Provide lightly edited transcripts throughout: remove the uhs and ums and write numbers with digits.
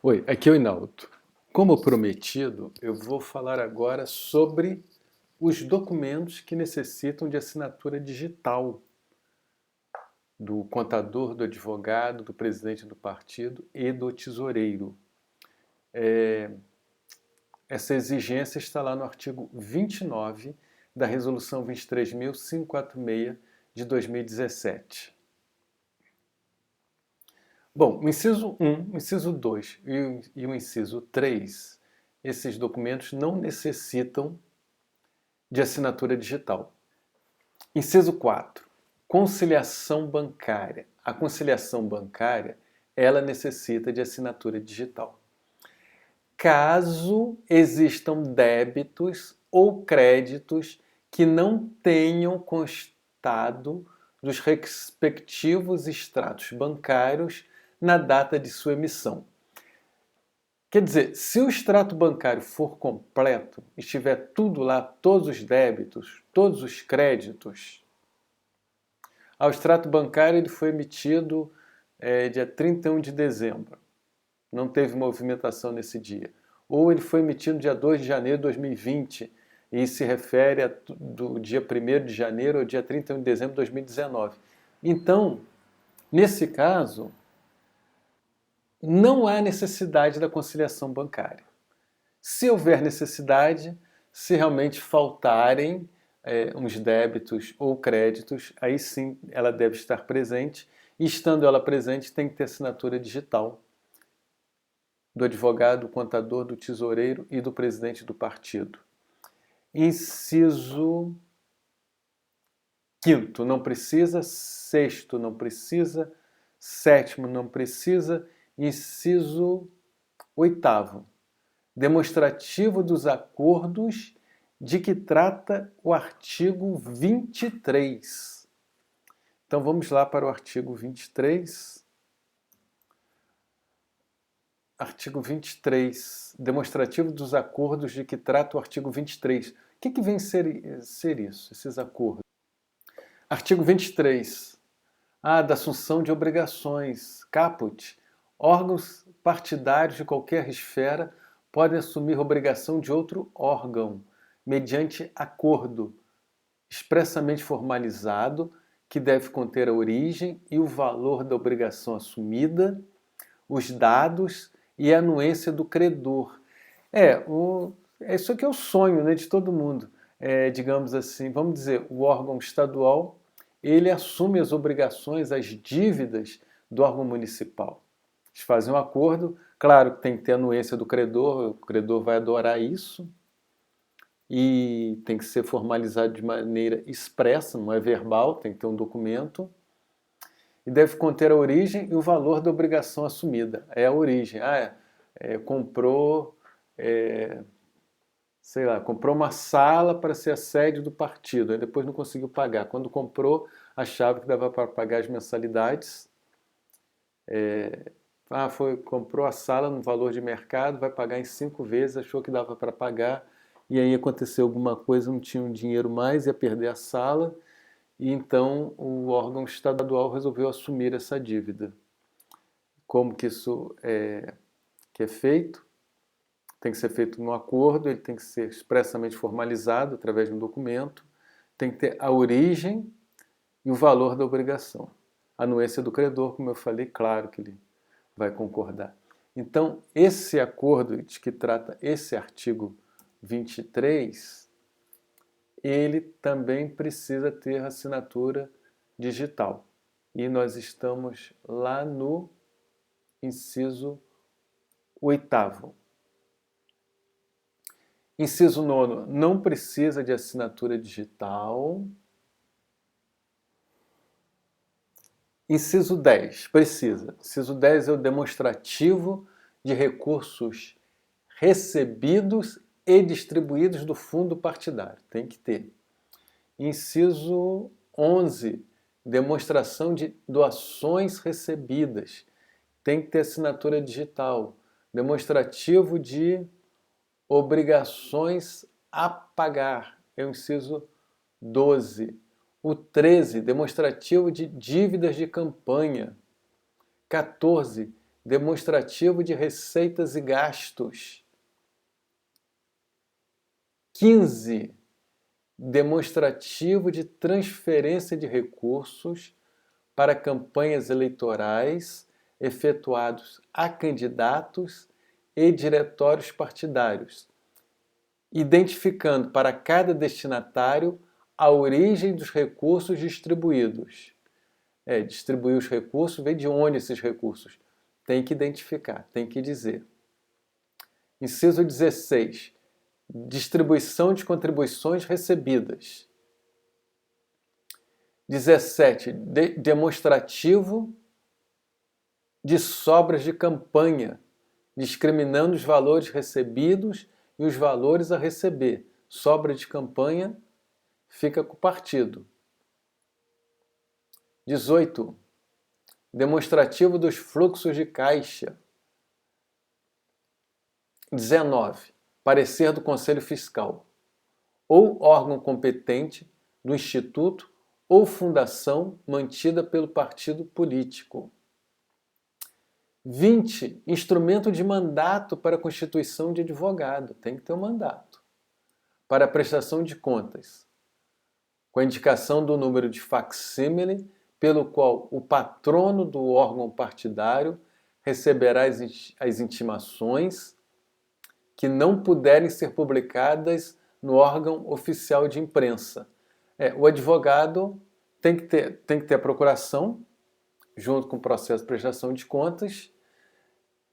Oi, aqui é o Inaldo. Como prometido, eu vou falar agora sobre os documentos que necessitam de assinatura digital do contador, do advogado, do presidente do partido e do tesoureiro. Essa exigência está lá no artigo 29 da Resolução 23.546 de 2017. Bom, o inciso 1, o inciso 2 e o inciso 3, esses documentos não necessitam de assinatura digital. Inciso 4, conciliação bancária. A conciliação bancária, ela necessita de assinatura digital. Caso existam débitos ou créditos que não tenham constado dos respectivos extratos bancários na data de sua emissão. Quer dizer, se o extrato bancário for completo, estiver tudo lá, todos os débitos, todos os créditos, o extrato bancário ele foi emitido dia 31 de dezembro, não teve movimentação nesse dia. Ou ele foi emitido dia 2 de janeiro de 2020 e se refere do dia 1º de janeiro ao dia 31 de dezembro de 2019. Então, nesse caso, não há necessidade da conciliação bancária. Se houver necessidade, se realmente faltarem uns débitos ou créditos, aí sim ela deve estar presente, e estando ela presente tem que ter assinatura digital do advogado, do contador, do tesoureiro e do presidente do partido. Inciso 5º, não precisa. 6º, não precisa. 7º, não precisa. Inciso 8º, demonstrativo dos acordos de que trata o artigo 23. Então vamos lá para o artigo 23. Artigo 23, demonstrativo dos acordos de que trata o artigo 23. O que vem ser isso, esses acordos? Artigo 23. Da assunção de obrigações. Caput. Órgãos partidários de qualquer esfera podem assumir obrigação de outro órgão, mediante acordo expressamente formalizado, que deve conter a origem e o valor da obrigação assumida, os dados e a anuência do credor. Isso aqui é o sonho, né, de todo mundo. Digamos assim, vamos dizer, o órgão estadual, ele assume as obrigações, as dívidas do órgão municipal. Eles fazem um acordo, claro que tem que ter anuência do credor, o credor vai adorar isso, e tem que ser formalizado de maneira expressa, não é verbal, tem que ter um documento, e deve conter a origem e o valor da obrigação assumida. É a origem. Comprou, comprou uma sala para ser a sede do partido, aí depois não conseguiu pagar. Quando comprou, achava que dava para pagar as mensalidades. Comprou a sala no valor de mercado, vai pagar em 5 vezes, achou que dava para pagar, e aí aconteceu alguma coisa, não tinha um dinheiro mais, ia perder a sala, e então o órgão estadual resolveu assumir essa dívida. Como que isso é feito? Tem que ser feito no acordo, ele tem que ser expressamente formalizado através de um documento, tem que ter a origem e o valor da obrigação. A anuência do credor, como eu falei, claro que ele vai concordar. Então, esse acordo de que trata esse artigo 23, ele também precisa ter assinatura digital. E nós estamos lá no inciso 8º. Inciso 9º, não precisa de assinatura digital. Inciso 10, precisa. Inciso 10 é o demonstrativo de recursos recebidos e distribuídos do fundo partidário. Tem que ter. Inciso 11, demonstração de doações recebidas. Tem que ter assinatura digital. Demonstrativo de obrigações a pagar. É o inciso 12. O 13, demonstrativo de dívidas de campanha. 14, demonstrativo de receitas e gastos. 15, demonstrativo de transferência de recursos para campanhas eleitorais efetuados a candidatos e diretórios partidários, identificando para cada destinatário a origem dos recursos distribuídos. Distribuir os recursos, vem de onde esses recursos. Tem que identificar, tem que dizer. Inciso 16. Distribuição de contribuições recebidas. 17. Demonstrativo de sobras de campanha, discriminando os valores recebidos e os valores a receber. Sobra de campanha fica com o partido. 18. Demonstrativo dos fluxos de caixa. 19. Parecer do Conselho Fiscal, ou órgão competente do Instituto ou fundação mantida pelo partido político. 20. Instrumento de mandato para a constituição de advogado. Tem que ter um mandato. Para a prestação de contas, com a indicação do número de facsímile pelo qual o patrono do órgão partidário receberá as intimações que não puderem ser publicadas no órgão oficial de imprensa. O advogado tem que ter a procuração, junto com o processo de prestação de contas,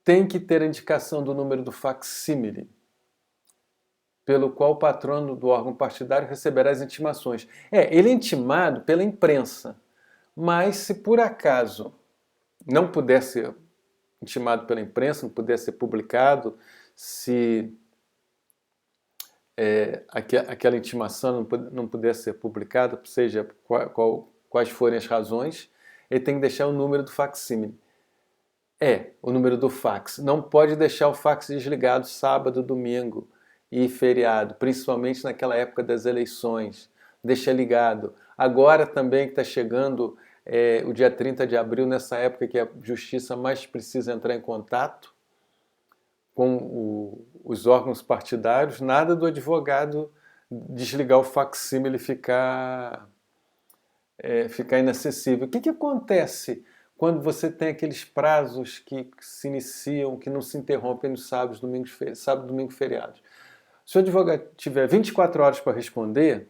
tem que ter a indicação do número do facsímile, pelo qual o patrono do órgão partidário receberá as intimações. Ele é intimado pela imprensa, mas se por acaso não puder ser intimado pela imprensa, não puder ser publicado, se aquela intimação não puder ser publicada, seja quais forem as razões, ele tem que deixar o número do facsímile. O número do fax. Não pode deixar o fax desligado sábado, domingo e feriado, principalmente naquela época das eleições. Deixa ligado. Agora também que está chegando o dia 30 de abril, nessa época que a justiça mais precisa entrar em contato com os órgãos partidários, nada do advogado desligar o facsímile e ficar inacessível. O que acontece quando você tem aqueles prazos que se iniciam, que não se interrompem nos sábados, domingos, sábado, domingo, feriados? Se o advogado tiver 24 horas para responder,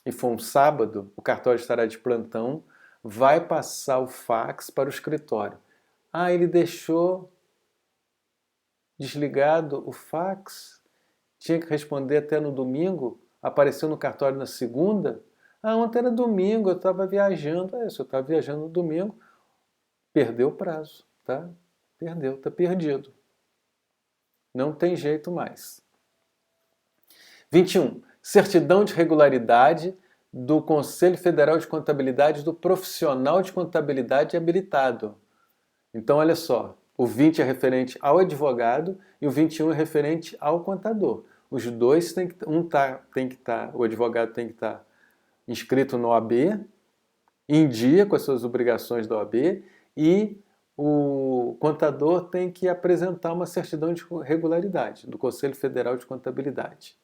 e for um sábado, o cartório estará de plantão, vai passar o fax para o escritório. Ele deixou desligado o fax, tinha que responder até no domingo, apareceu no cartório na segunda. Ontem era domingo, eu estava viajando. Se eu estava viajando no domingo, perdeu o prazo, tá? Perdeu, está perdido. Não tem jeito mais. 21. Certidão de regularidade do Conselho Federal de Contabilidade do profissional de contabilidade habilitado. Então, olha só, o 20 é referente ao advogado e o 21 é referente ao contador. Os dois tem que o advogado tem que estar inscrito no OAB, em dia com as suas obrigações da OAB, e o contador tem que apresentar uma certidão de regularidade do Conselho Federal de Contabilidade.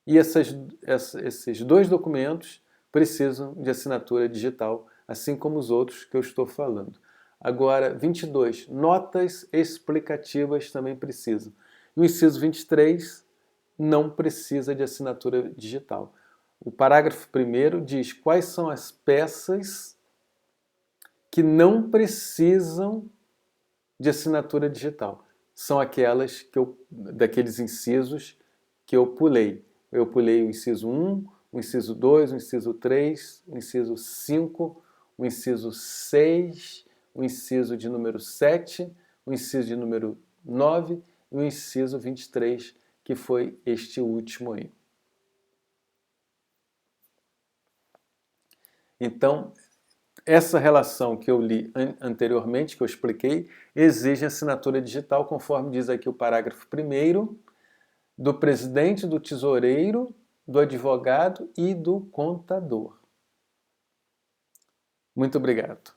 E esses dois documentos precisam de assinatura digital, assim como os outros que eu estou falando. Agora, 22. Notas explicativas também precisam. E o inciso 23 não precisa de assinatura digital. O parágrafo 1º diz quais são as peças que não precisam de assinatura digital. São aquelas daqueles incisos que eu pulei. Eu pulei o inciso 1, o inciso 2, o inciso 3, o inciso 5, o inciso 6, o inciso de número 7, o inciso de número 9 e o inciso 23, que foi este último aí. Então, essa relação que eu li anteriormente, que eu expliquei, exige assinatura digital, conforme diz aqui o parágrafo 1º, do presidente, do tesoureiro, do advogado e do contador. Muito obrigado.